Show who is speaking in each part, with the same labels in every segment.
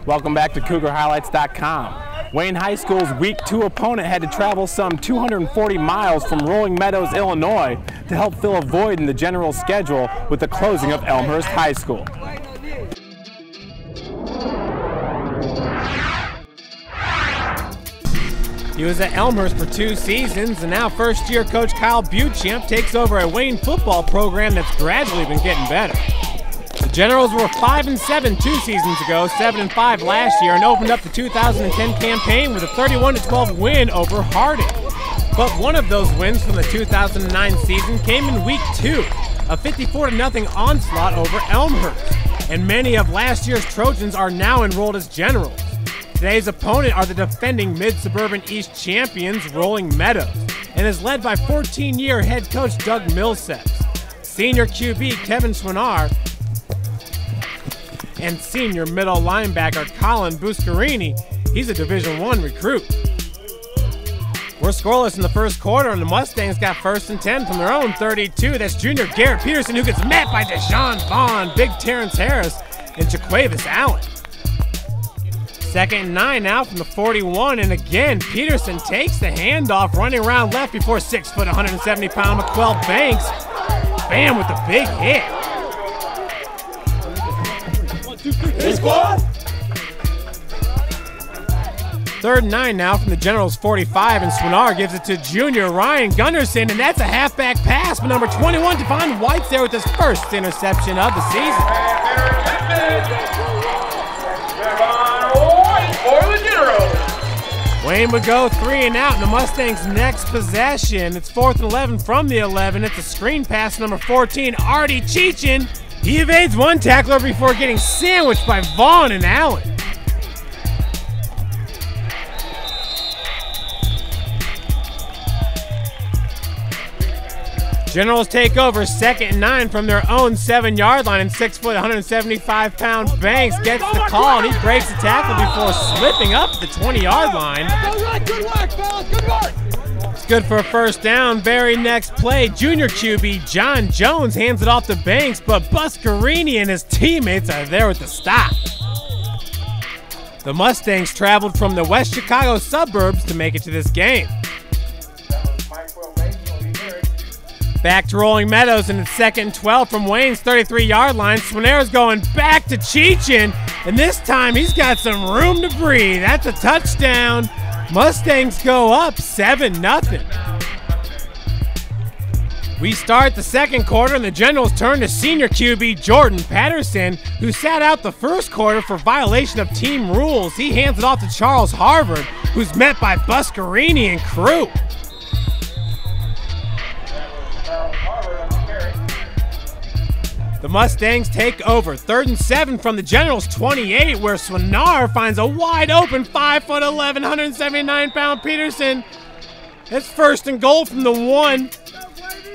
Speaker 1: Welcome back to CougarHighlights.com. Wayne High School's Week 2 opponent had to travel some 240 miles from Rolling Meadows, Illinois to help fill a void in the general schedule with the closing of Elmhurst High School.
Speaker 2: He was at Elmhurst for 2 seasons, and now first-year coach Kyle Buchamp takes over a Wayne football program that's gradually been getting better. The Generals were 5-7 2 seasons ago, 7-5 last year, and opened up the 2010 campaign with a 31-12 win over Harding. But one of those wins from the 2009 season came in Week 2, a 54-0 onslaught over Elmhurst, and many of last year's Trojans are now enrolled as Generals. Today's opponent are the defending Mid-Suburban East champions, Rolling Meadows, and is led by 14-year head coach Doug Millsaps, senior QB Kevin Swinar, and senior middle linebacker Colin Buscarini. He's a Division I recruit. We're scoreless in the first quarter, and the Mustangs got 1st and 10 from their own 32. That's junior Garrett Peterson, who gets met by Deshaun Vaughn, big Terrence Harris, and Jaquavis Allen. 2nd and 9 now from the 41, and again, Peterson takes the handoff, running around left before 6 foot, 170-pound McQuell Banks. Bam, with a big hit.
Speaker 3: Hey, squad!
Speaker 2: 3rd and 9 now from the Generals 45, and Swinar gives it to junior Ryan Gunderson, and that's a halfback pass for number 21, Devon White's there with his first interception of the season. Wayne would go 3 and out in the Mustangs' next possession. It's 4th and 11 from the 11. It's a screen pass to number 14, Artie Cheechin. He evades one tackler before getting sandwiched by Vaughn and Allen. Generals take over 2nd and 9 from their own 7-yard line, and 6 foot, 175-pound Banks gets the call, and he breaks the tackle before slipping up the 20-yard line.
Speaker 3: Good work, fellas, good work.
Speaker 2: It's good for a 1st down. Very next play, junior QB John Jones hands it off to Banks, but Buscarini and his teammates are there with the stop. The Mustangs traveled from the West Chicago suburbs to make it to this game. Back to Rolling Meadows, and it's 2nd and 12 from Wayne's 33-yard line. Swinara's going back to Cheechin, and this time he's got some room to breathe. That's a touchdown. Mustangs go up 7-0. We start the 2nd quarter, and the Generals turn to senior QB Jordan Patterson, who sat out the 1st quarter for violation of team rules. He hands it off to Charles Harvard, who's met by Buscarini and crew. The Mustangs take over. 3rd and 7 from the Generals 28, where Swinar finds a wide open 5 foot 11, 179-pound Peterson. It's 1st and goal from the 1.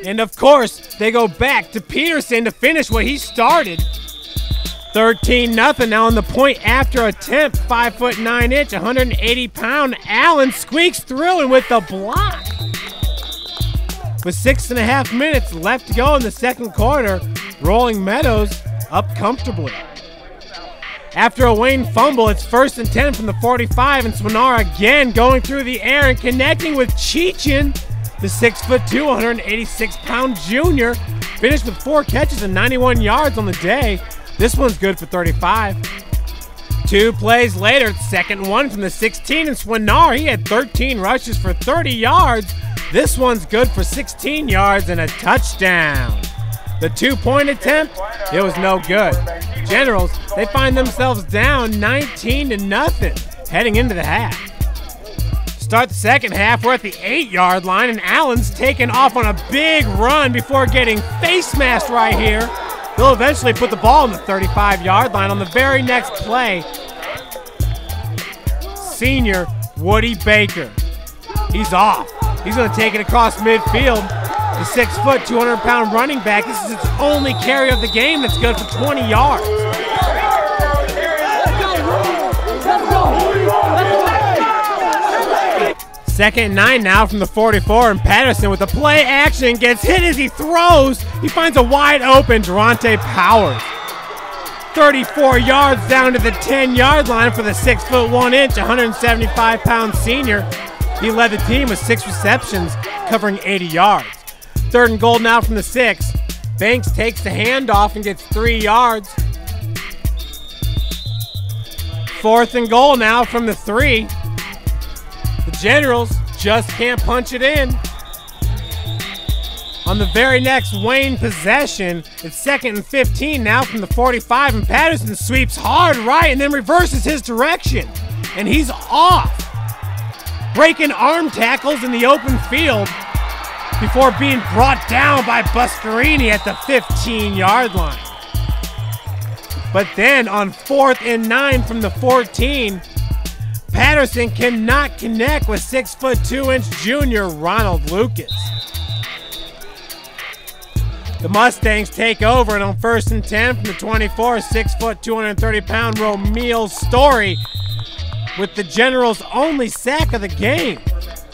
Speaker 2: And of course, they go back to Peterson to finish what he started. 13-0 now on the point after attempt. 5 foot 9 inch, 180-pound Allen squeaks through, and with the block. With 6.5 minutes left to go in the 2nd quarter, Rolling Meadows up comfortably. After a Wayne fumble, it's 1st and 10 from the 45, and Swinar again going through the air and connecting with Cheechin. The 6'2", 186-pound junior finished with 4 catches and 91 yards on the day. This one's good for 35. 2 plays later, it's 2nd and 1 from the 16, and Swinar, he had 13 rushes for 30 yards. This one's good for 16 yards and a touchdown. The 2-point attempt, it was no good. Generals, they find themselves down 19-0 heading into the half. Start the 2nd half, we're at the 8-yard line, and Allen's taken off on a big run before getting face masked right here. They'll eventually put the ball on the 35-yard line on the very next play. Senior Woody Baker, he's off. He's going to take it across midfield. The 6 foot, 200-pound running back. This is his only carry of the game that's good for 20 yards. Second and 9 now from the 44, and Patterson with the play action gets hit as he throws. He finds a wide open Durante Powers. 34 yards down to the 10-yard line for the 6'1", 175-pound senior. He led the team with 6 receptions, covering 80 yards. 3rd and goal now from the 6. Banks takes the handoff and gets 3 yards. 4th and goal now from the 3. The Generals just can't punch it in. On the very next Wayne possession, it's 2nd and 15 now from the 45, and Patterson sweeps hard right and then reverses his direction. And he's off, breaking arm tackles in the open field before being brought down by Buscarini at the 15-yard line. But then on 4th and 9 from the 14, Patterson cannot connect with 6'2" junior Ronald Lucas. The Mustangs take over, and on 1st and 10 from the 24, 230-pound Romeo Story with the Generals' only sack of the game.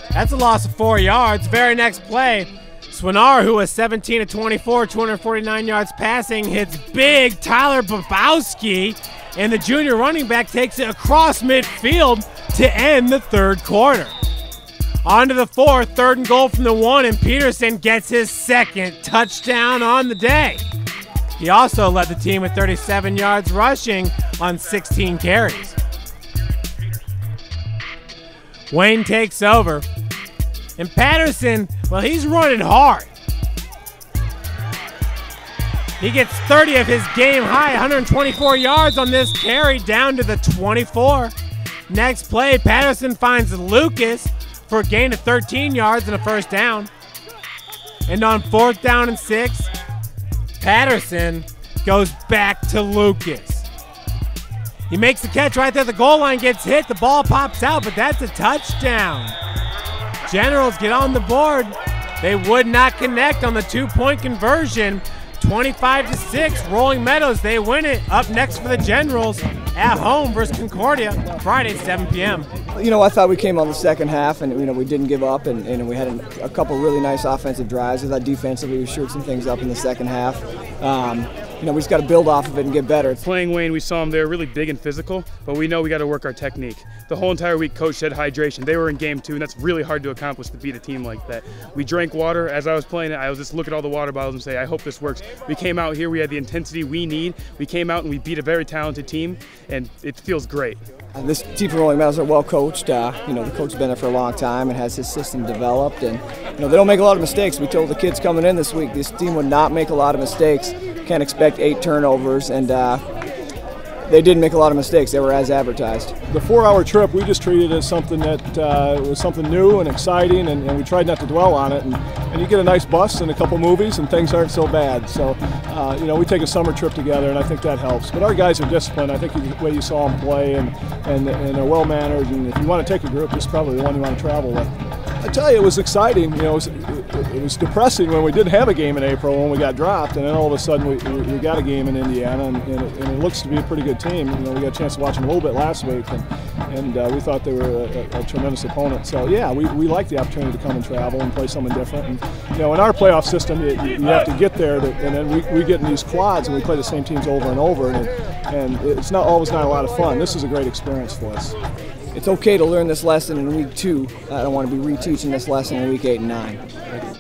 Speaker 2: That's a loss of 4 yards. Very next play, Swinar, who was 17 of 24, 249 yards passing, hits big Tyler Babowski, and the junior running back takes it across midfield to end the 3rd quarter. On to the 4th, 3rd and goal from the 1, and Peterson gets his 2nd touchdown on the day. He also led the team with 37 yards rushing on 16 carries. Wayne takes over, and Patterson, well, he's running hard. He gets 30 of his game high, 124 yards on this carry, down to the 24. Next play, Patterson finds Lucas for a gain of 13 yards and a 1st down. And on 4th down and 6, Patterson goes back to Lucas. He makes the catch right there. The goal line gets hit. The ball pops out, but that's a touchdown. Generals get on the board. They would not connect on the 2-point conversion. 25-6, Rolling Meadows, they win it. Up next for the Generals at home versus Concordia, Friday, 7 p.m.
Speaker 4: You know, I thought we came on the second half, and we didn't give up, and we had a couple really nice offensive drives. I thought defensively we shored some things up in the second half. We just got to build off of it and get better.
Speaker 5: Playing Wayne, we saw them there really big and physical, but we know we got to work our technique. The whole entire week, Coach said hydration. They were in game 2, and that's really hard to accomplish to beat a team like that. We drank water. As I was playing it, I was just look at all the water bottles and say, I hope this works. We came out here, we had the intensity we need. We came out and we beat a very talented team, and it feels great.
Speaker 4: This team from Rolling Meadows are well coached. The coach has been there for a long time and has his system developed, and they don't make a lot of mistakes. We told the kids coming in this week this team would not make a lot of mistakes. Can't expect 8 turnovers, and they didn't make a lot of mistakes. They were as advertised.
Speaker 6: The 4-hour trip, we just treated it as something that was something new and exciting, and we tried not to dwell on it. And you get a nice bus and a couple movies, and things aren't so bad. So, we take a summer trip together, and I think that helps. But our guys are disciplined. I think the way you saw them play, and they're well-mannered. And if you want to take a group, this is probably the one you want to travel with. I tell you, it was exciting. It was depressing when we didn't have a game in April when we got dropped, and then all of a sudden we got a game in Indiana, and it looks to be a pretty good team. We got a chance to watch them a little bit last week, and we thought they were a tremendous opponent. So yeah, we like the opportunity to come and travel and play something different. And in our playoff system, you have to get there, and then we get in these quads and we play the same teams over and over, and it's always not a lot of fun. This is a great experience for us.
Speaker 4: It's okay to learn this lesson in week 2. I don't want to be reteaching this lesson in week 8 and 9.